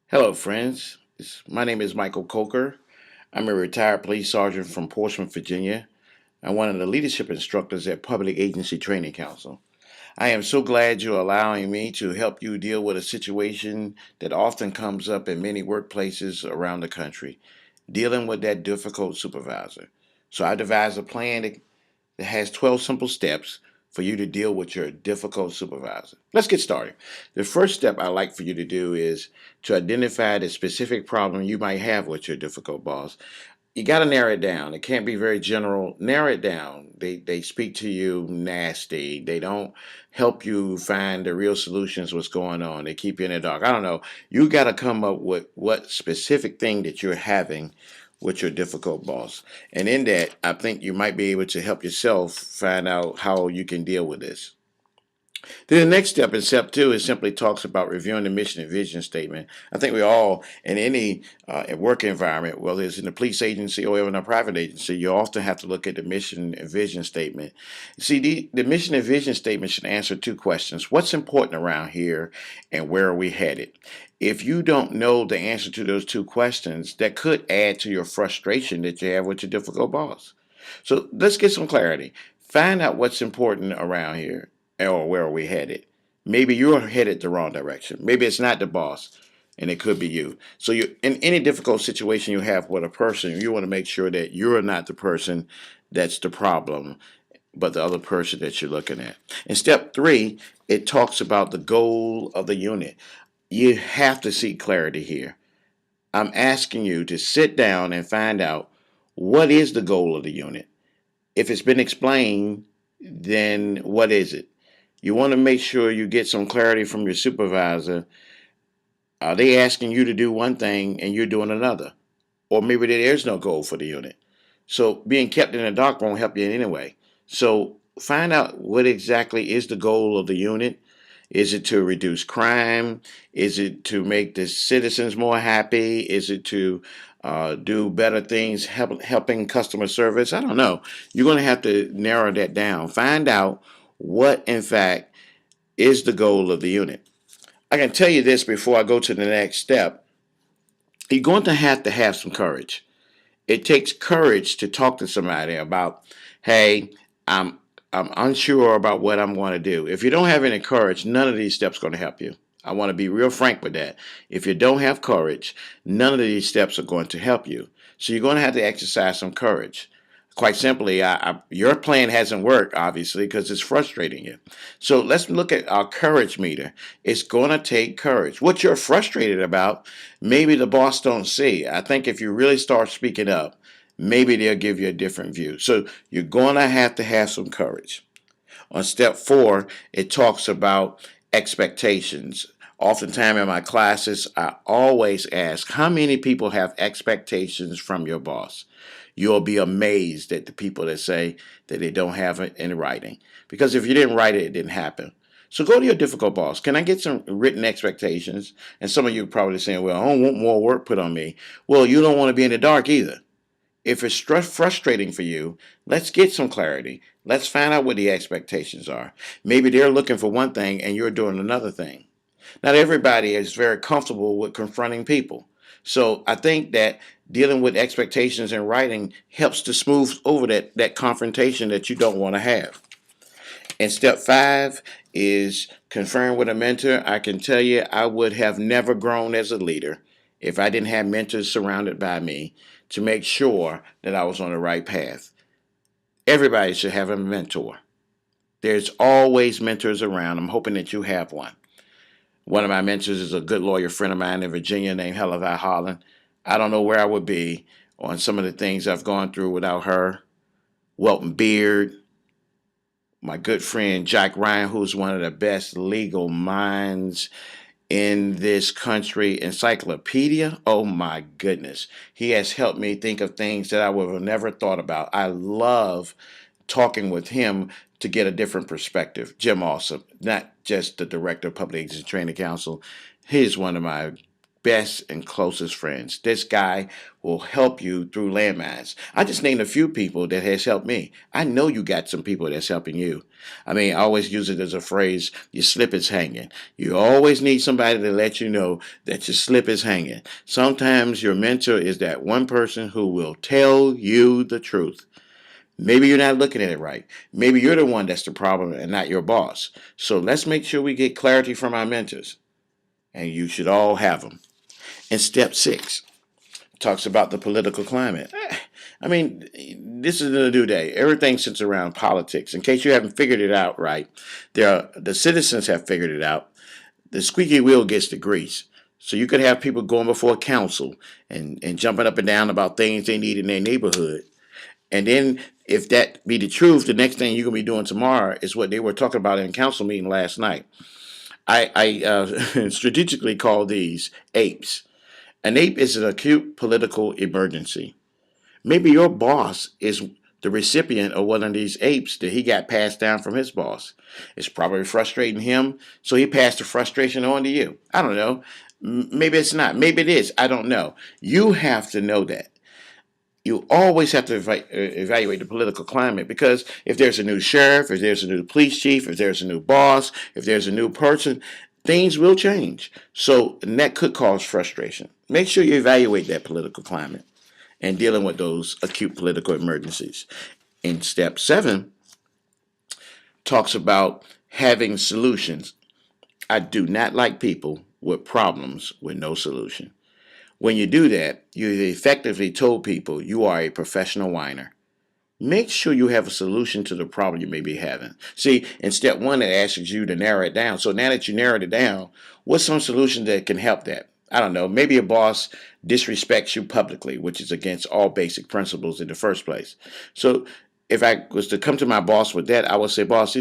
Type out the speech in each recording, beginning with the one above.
Hello, friends. My name is Michael Coker. I'm a retired police sergeant from Portsmouth, Virginia. I'm one of the leadership instructors at Public Agency Training Council. I am so glad you're allowing me to help you deal with a situation that often comes up in many workplaces around the country, dealing with that difficult supervisor. So I devised a plan that has 12 simple steps for you to deal with your difficult supervisor. Let's get started. The first step I like for you to do is to identify the specific problem you might have with your difficult boss. You got to narrow it down. It can't be very general. Narrow it down. They speak to you nasty. They don't help you find the real solutions. What's going on? They keep you in the dark. I don't know. You got to come up with what specific thing that you're having with your difficult boss. And in that, I think you might be able to help yourself find out how you can deal with this. Then the next step in step two is simply talks about reviewing the mission and vision statement. I think we all, in any work environment, whether it's in a police agency or even a private agency, you often have to look at the mission and vision statement. See, the mission and vision statement should answer two questions. What's important around here and where are we headed? If you don't know the answer to those two questions, that could add to your frustration that you have with your difficult boss. So let's get some clarity. Find out what's important around here or where are we headed. Maybe you're headed the wrong direction. Maybe it's not the boss and it could be you. So you in any difficult situation you have with a person, you want to make sure that you're not the person that's the problem, but the other person that you're looking at. In step three, it talks about the goal of the unit. You have to seek clarity here. I'm asking you to sit down and find out what is the goal of the unit. If it's been explained, then what is it? You want to make sure you get some clarity from your supervisor. Are they asking you to do one thing and you're doing another? Or maybe there is no goal for the unit. So being kept in the dark won't help you in any way. So find out what exactly is the goal of the unit. Is it to reduce crime? Is it to make the citizens more happy? Is it to do better things, helping customer service? I don't know. You're going to have to narrow that down. Find out what, in fact, is the goal of the unit. I can tell you this before I go to the next step. You're going to have some courage. It takes courage to talk to somebody about, hey, I'm I'm unsure about what I'm going to do. If you don't have any courage, none of these steps are going to help you. I want to be real frank with that. If you don't have courage, none of these steps are going to help you. So you're going to have to exercise some courage. Quite simply, your plan hasn't worked, obviously, because it's frustrating you. So let's look at our courage meter. It's going to take courage. What you're frustrated about, maybe the boss don't see. I think if you really start speaking up, maybe they'll give you a different view. So you're going to have some courage. On step four, it talks about expectations. Oftentimes in my classes, I always ask, how many people have expectations from your boss? You'll be amazed at the people that say that they don't have it in writing. Because if you didn't write it, it didn't happen. So go to your difficult boss. Can I get some written expectations? And some of you are probably saying, well, I don't want more work put on me. Well, you don't want to be in the dark either. If it's frustrating for you, let's get some clarity. Let's find out what the expectations are. Maybe they're looking for one thing and you're doing another thing. Not everybody is very comfortable with confronting people. So I think that dealing with expectations in writing helps to smooth over that confrontation that you don't want to have. And step five is confirm with a mentor. I can tell you, I would have never grown as a leader if I didn't have mentors surrounded by me to make sure that I was on the right path. Everybody should have a mentor. There's always mentors around. I'm hoping that you have one. One of my mentors is a good lawyer friend of mine in Virginia named Helen Holland. I don't know where I would be on some of the things I've gone through without her. Welton Beard, my good friend Jack Ryan, who's one of the best legal minds in this country. Encyclopedia, oh my goodness. He has helped me think of things that I would have never thought about. I love talking with him to get a different perspective. Jim Awesome, not just the director of Public Agency Training Council. He's one of my best and closest friends. This guy will help you through landmines. I just named a few people that has helped me. I know you got some people that's helping you. I mean, I always use it as a phrase, your slip is hanging. You always need somebody to let you know that your slip is hanging. Sometimes your mentor is that one person who will tell you the truth. Maybe you're not looking at it right. Maybe you're the one that's the problem and not your boss. So let's make sure we get clarity from our mentors. And you should all have them. And step 6 talks about the political climate. I mean, this is a new day. Everything sits around politics. In case you haven't figured it out right, the citizens have figured it out. The squeaky wheel gets the grease. So you could have people going before council and jumping up and down about things they need in their neighborhood. And then if that be the truth, the next thing you're going to be doing tomorrow is what they were talking about in council meeting last night. I strategically call these apes. An ape is an acute political emergency. Maybe your boss is the recipient of one of these apes that he got passed down from his boss. It's probably frustrating him, so he passed the frustration on to you. I don't know. Maybe it's not. Maybe it is. I don't know. You have to know that. You always have to evaluate the political climate, because if there's a new sheriff, if there's a new police chief, if there's a new boss, if there's a new person, things will change. So, and that could cause frustration. Make sure you evaluate that political climate and dealing with those acute political emergencies. In step 7, talks about having solutions. I do not like people with problems with no solution. When you do that, you effectively told people you are a professional whiner. Make sure you have a solution to the problem you may be having. See, in step 1, it asks you to narrow it down. So now that you narrowed it down, what's some solution that can help that? I don't know. Maybe a boss disrespects you publicly, which is against all basic principles in the first place. So if I was to come to my boss with that, I would say, boss,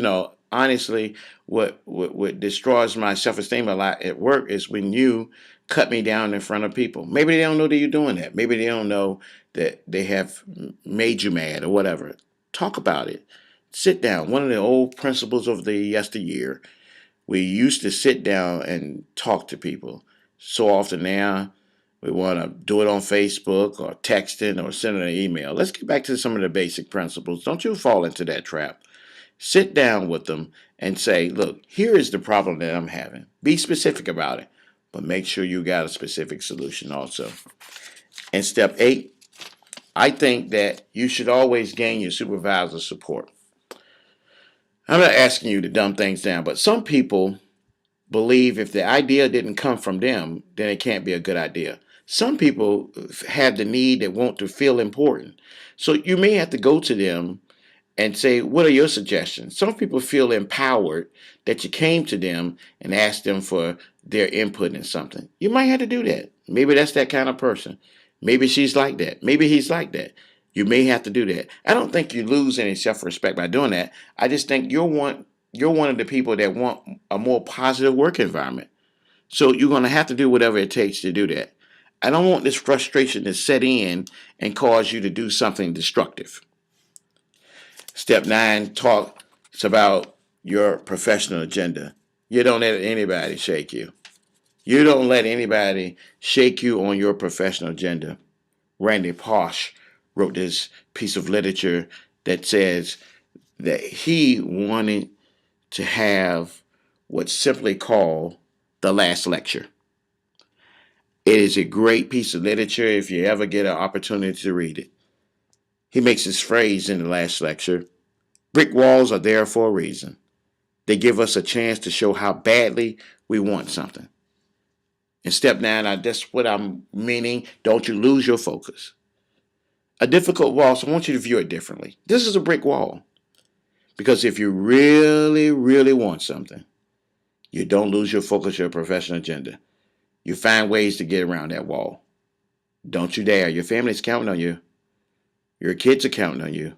honestly, what destroys my self-esteem a lot at work is when you cut me down in front of people. Maybe they don't know that you're doing that. Maybe they don't know that they have made you mad or whatever. Talk about it. Sit down. One of the old principles of the yesteryear, we used to sit down and talk to people. So often now, we want to do it on Facebook or texting or sending an email. Let's get back to some of the basic principles. Don't you fall into that trap. Sit down with them and say, look, here is the problem that I'm having. Be specific about it, but make sure you got a specific solution also. And step 8, I think that you should always gain your supervisor's support. I'm not asking you to dumb things down, but some people believe if the idea didn't come from them, then it can't be a good idea. Some people have the need that want to feel important. So you may have to go to them and say, what are your suggestions? Some people feel empowered that you came to them and asked them for their input in something. You might have to do that. Maybe that's that kind of person. Maybe she's like that. Maybe he's like that. You may have to do that. I don't think you lose any self-respect by doing that. I just think you're one of the people that want a more positive work environment. So you're going to have to do whatever it takes to do that. I don't want this frustration to set in and cause you to do something destructive. Step 9 talks about your professional agenda. You don't let anybody shake you. You don't let anybody shake you on your professional agenda. Randy Pausch wrote this piece of literature that says that he wanted to have what's simply called the last lecture. It is a great piece of literature if you ever get an opportunity to read it. He makes this phrase in the last lecture: brick walls are there for a reason. They give us a chance to show how badly we want something. In step 9, that's what I'm meaning. Don't you lose your focus. A difficult wall, so I want you to view it differently. This is a brick wall. Because if you really, really want something, you don't lose your focus, your professional agenda. You find ways to get around that wall. Don't you dare. Your family's counting on you. Your kids are counting on you.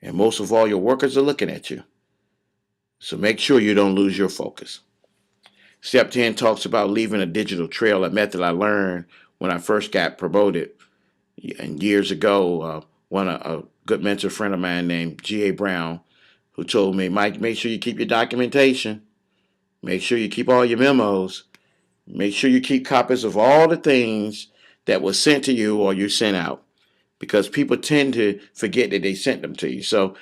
And most of all, your workers are looking at you. So make sure you don't lose your focus. Step 10 talks about leaving a digital trail, a method I learned when I first got promoted. And years ago, a good mentor friend of mine named G.A. Brown, who told me, Mike, make sure you keep your documentation. Make sure you keep all your memos. Make sure you keep copies of all the things that was sent to you or you sent out, because people tend to forget that they sent them to you. So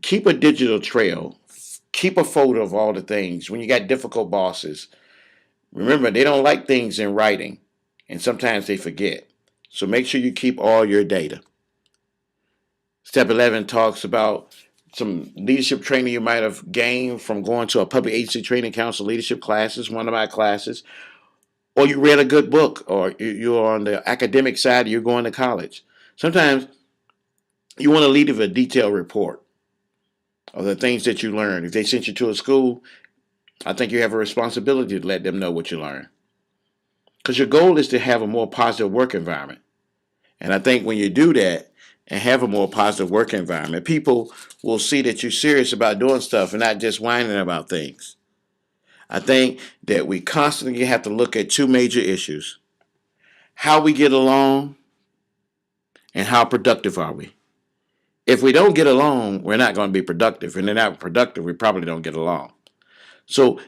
keep a digital trail. Keep a photo of all the things. When you got difficult bosses, remember, they don't like things in writing, and sometimes they forget. So make sure you keep all your data. Step 11 talks about some leadership training you might have gained from going to a public agency training council leadership classes, one of my classes, or you read a good book, or you're on the academic side, you're going to college. Sometimes you want to lead with a detailed report of the things that you learned. If they sent you to a school, I think you have a responsibility to let them know what you learned. Because your goal is to have a more positive work environment. And I think when you do that and have a more positive work environment, people will see that you're serious about doing stuff and not just whining about things. I think that we constantly have to look at two major issues: how we get along and how productive are we. If we don't get along, we're not going to be productive. And if not productive, we probably don't get along. So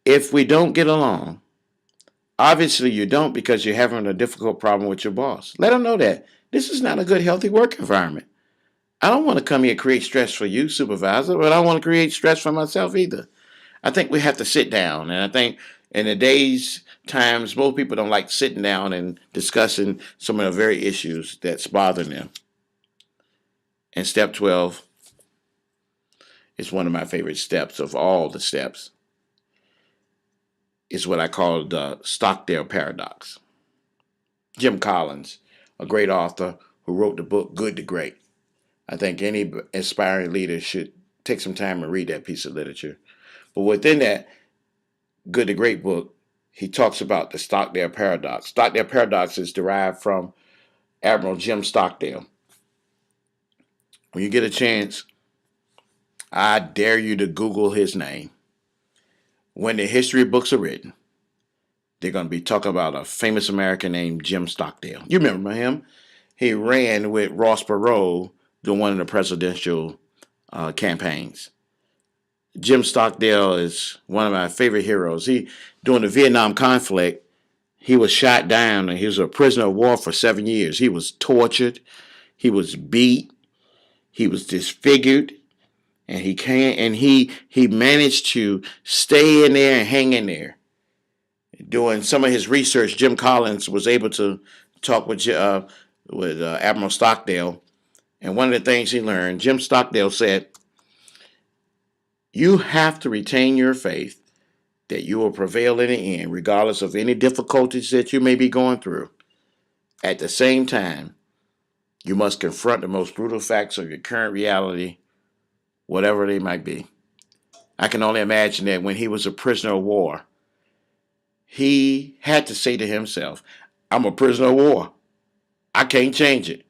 if we don't get along, obviously you don't because you're having a difficult problem with your boss. Let them know that this is not a good, healthy work environment. I don't want to come here and create stress for you, supervisor, but I don't want to create stress for myself either. I think we have to sit down. And I think in the days, times, most people don't like sitting down and discussing some of the very issues that's bothering them. And step 12 is one of my favorite steps of all the steps. It's what I call the Stockdale paradox. Jim Collins, a great author who wrote the book Good to Great. I think any aspiring leader should take some time and read that piece of literature. But within that Good to Great book, he talks about the Stockdale paradox. Stockdale paradox is derived from Admiral Jim Stockdale. When you get a chance, I dare you to Google his name. When the history books are written, they're going to be talking about a famous American named Jim Stockdale. You remember him? He ran with Ross Perot during one of the presidential campaigns. Jim Stockdale is one of my favorite heroes. During the Vietnam conflict, he was shot down and he was a prisoner of war for 7 years. He was tortured, he was beat, he was disfigured, and he managed to stay in there and hang in there. Doing some of his research, Jim Collins was able to talk with Admiral Stockdale, and one of the things he learned, Jim Stockdale said, "You have to retain your faith that you will prevail in the end, regardless of any difficulties that you may be going through. At the same time, you must confront the most brutal facts of your current reality, whatever they might be." I can only imagine that when he was a prisoner of war, he had to say to himself, I'm a prisoner of war. I can't change it.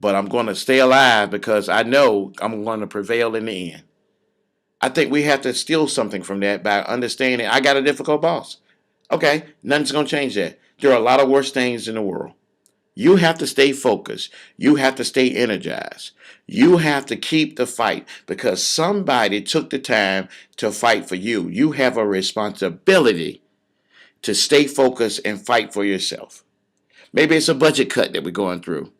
But I'm going to stay alive because I know I'm going to prevail in the end. I think we have to steal something from that by understanding I got a difficult boss. Okay, nothing's going to change that. There are a lot of worse things in the world. You have to stay focused. You have to stay energized. You have to keep the fight because somebody took the time to fight for you. You have a responsibility to stay focused and fight for yourself. Maybe it's a budget cut that we're going through.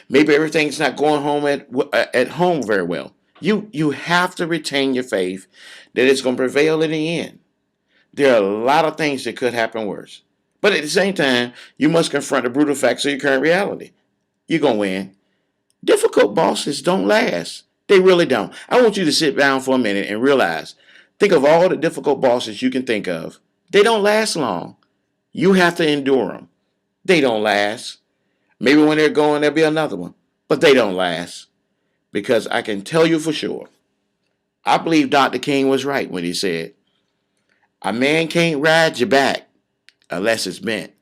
Maybe everything's not going home at home very well. You have to retain your faith that it's going to prevail in the end. There are a lot of things that could happen worse. But at the same time, you must confront the brutal facts of your current reality. You're going to win. Difficult bosses don't last. They really don't. I want you to sit down for a minute and realize, think of all the difficult bosses you can think of. They don't last long. You have to endure them. They don't last. Maybe when they're going, there'll be another one. But they don't last. Because I can tell you for sure, I believe Dr. King was right when he said, a man can't ride your back unless it's bent.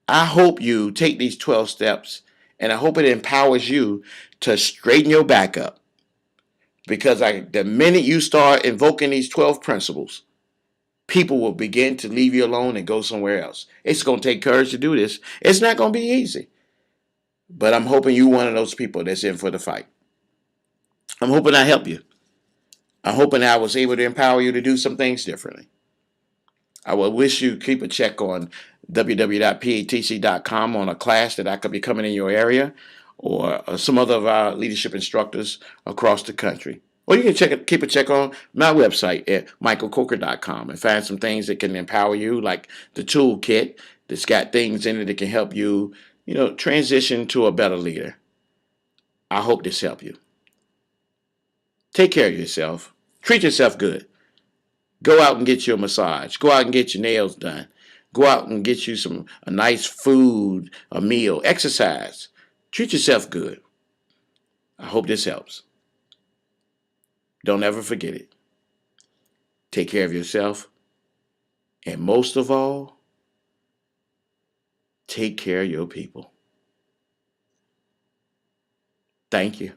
I hope you take these 12 steps and I hope it empowers you to straighten your back up. Because the minute you start invoking these 12 principles, people will begin to leave you alone and go somewhere else. It's going to take courage to do this. It's not going to be easy. But I'm hoping you're one of those people that's in for the fight. I'm hoping I help you. I'm hoping I was able to empower you to do some things differently. I will wish you keep a check on www.patc.com on a class that I could be coming in your area, or some other of our leadership instructors across the country. Or you can keep a check on my website at michaelcoker.com and find some things that can empower you, like the toolkit that's got things in it that can help you, transition to a better leader. I hope this helped you. Take care of yourself. Treat yourself good. Go out and get you a massage. Go out and get your nails done. Go out and get you a nice food, a meal, exercise. Treat yourself good. I hope this helps. Don't ever forget it. Take care of yourself. And most of all, take care of your people. Thank you.